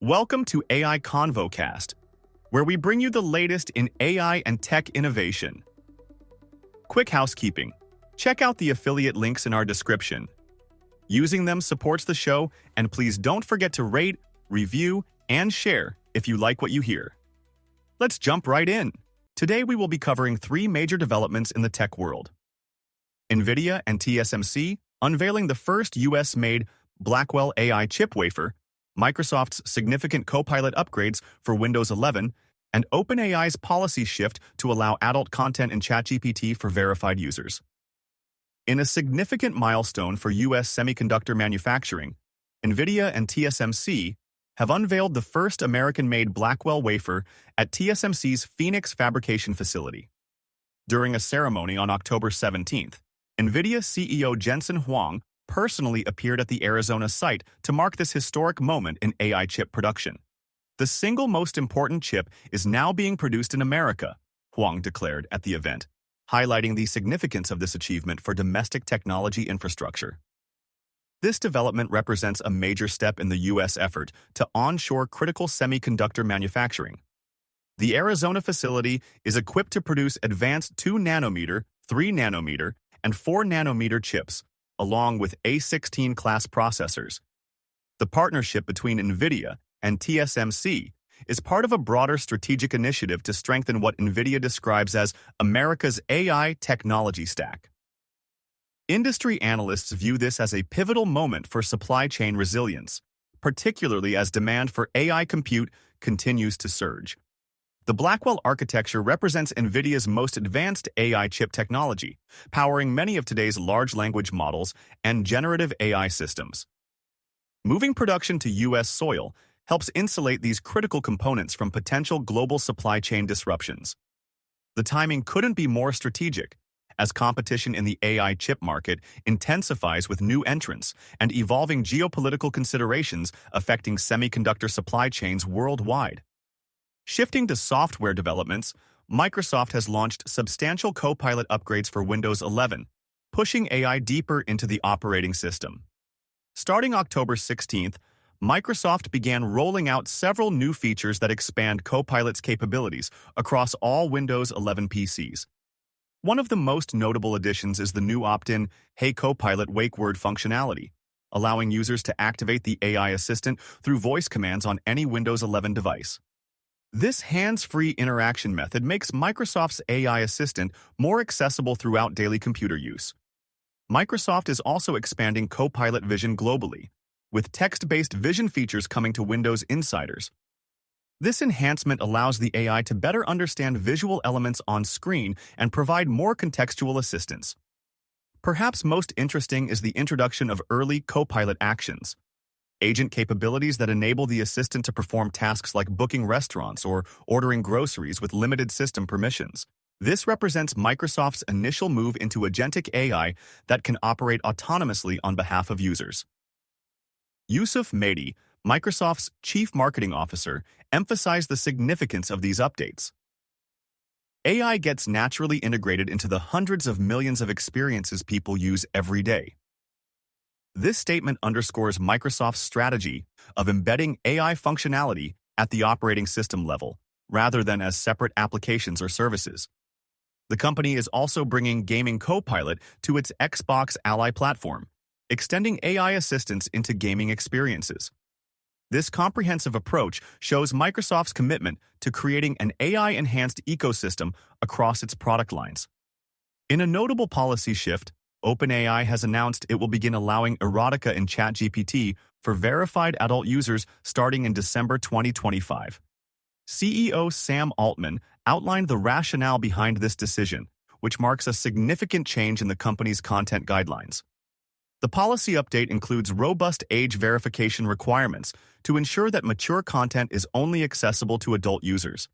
Welcome to AI ConvoCast, where we bring you the latest in AI and tech innovation. Quick housekeeping. Check out the affiliate links in our description. Using them supports the show, and please don't forget to rate, review, and share if you like what you hear. Let's jump right in. Today we will be covering three major developments in the tech world. Nvidia and TSMC unveiling the first US-made Blackwell AI chip wafer, Microsoft's significant Copilot upgrades for Windows 11, and OpenAI's policy shift to allow adult content in ChatGPT for verified users. In a significant milestone for US semiconductor manufacturing, Nvidia and TSMC have unveiled the first American-made Blackwell wafer at TSMC's Phoenix fabrication facility. During a ceremony on October 17th, Nvidia CEO Jensen Huang personally appeared at the Arizona site to mark this historic moment in AI chip production. The single most important chip is now being produced in America, Huang declared at the event, highlighting the significance of this achievement for domestic technology infrastructure. This development represents a major step in the U.S. effort to onshore critical semiconductor manufacturing. The Arizona facility is equipped to produce advanced 2-nanometer, 3-nanometer, and 4-nanometer chips, along with A16 class processors. The partnership between Nvidia and TSMC is part of a broader strategic initiative to strengthen what Nvidia describes as America's AI technology stack. Industry analysts view this as a pivotal moment for supply chain resilience, particularly as demand for AI compute continues to surge. The Blackwell architecture represents Nvidia's most advanced AI chip technology, powering many of today's large language models and generative AI systems. Moving production to U.S. soil helps insulate these critical components from potential global supply chain disruptions. The timing couldn't be more strategic, as competition in the AI chip market intensifies with new entrants and evolving geopolitical considerations affecting semiconductor supply chains worldwide. Shifting to software developments, Microsoft has launched substantial Copilot upgrades for Windows 11, pushing AI deeper into the operating system. Starting October 16th, Microsoft began rolling out several new features that expand Copilot's capabilities across all Windows 11 PCs. One of the most notable additions is the new opt-in Hey Copilot wake word functionality, allowing users to activate the AI assistant through voice commands on any Windows 11 device. This hands-free interaction method makes Microsoft's AI assistant more accessible throughout daily computer use. Microsoft is also expanding Copilot Vision globally, with text-based vision features coming to Windows Insiders. This enhancement allows the AI to better understand visual elements on screen and provide more contextual assistance. Perhaps most interesting is the introduction of early Copilot actions, agent capabilities that enable the assistant to perform tasks like booking restaurants or ordering groceries with limited system permissions. This represents Microsoft's initial move into agentic AI that can operate autonomously on behalf of users. Yusuf Mehdi, Microsoft's Chief Marketing Officer, emphasized the significance of these updates. AI gets naturally integrated into the hundreds of millions of experiences people use every day. This statement underscores Microsoft's strategy of embedding AI functionality at the operating system level, rather than as separate applications or services. The company is also bringing Gaming Copilot to its Xbox Ally platform, extending AI assistance into gaming experiences. This comprehensive approach shows Microsoft's commitment to creating an AI-enhanced ecosystem across its product lines. In a notable policy shift, OpenAI has announced it will begin allowing erotica in ChatGPT for verified adult users starting in December 2025. CEO Sam Altman outlined the rationale behind this decision, which marks a significant change in the company's content guidelines. The policy update includes robust age verification requirements to ensure that mature content is only accessible to adult users.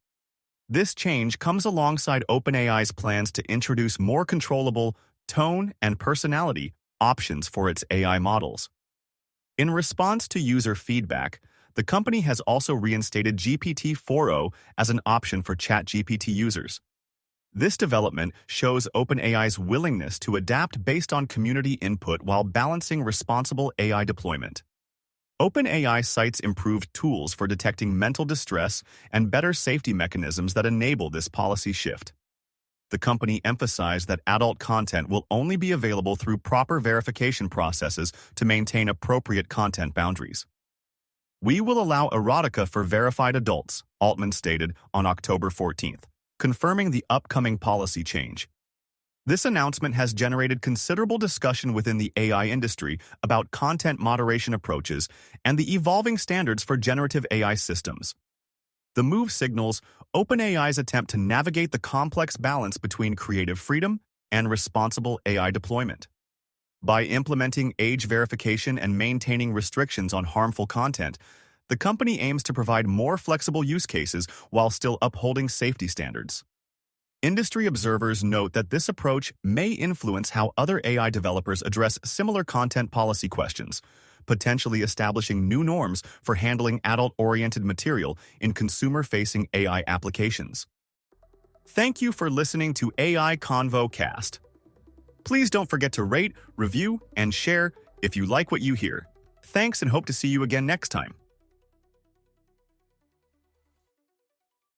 This change comes alongside OpenAI's plans to introduce more controllable tone and personality options for its AI models. In response to user feedback, the company has also reinstated GPT-4o as an option for ChatGPT users. This development shows OpenAI's willingness to adapt based on community input while balancing responsible AI deployment. OpenAI cites improved tools for detecting mental distress and better safety mechanisms that enable this policy shift. The company emphasized that adult content will only be available through proper verification processes to maintain appropriate content boundaries. "We will allow erotica for verified adults," Altman stated on October 14th, confirming the upcoming policy change. This announcement has generated considerable discussion within the AI industry about content moderation approaches and the evolving standards for generative AI systems. The move signals OpenAI's attempt to navigate the complex balance between creative freedom and responsible AI deployment. By implementing age verification and maintaining restrictions on harmful content, the company aims to provide more flexible use cases while still upholding safety standards. Industry observers note that this approach may influence how other AI developers address similar content policy questions, potentially establishing new norms for handling adult-oriented material in consumer-facing AI applications. Thank you for listening to AI Convo Cast. Please don't forget to rate, review, and share if you like what you hear. Thanks and hope to see you again next time.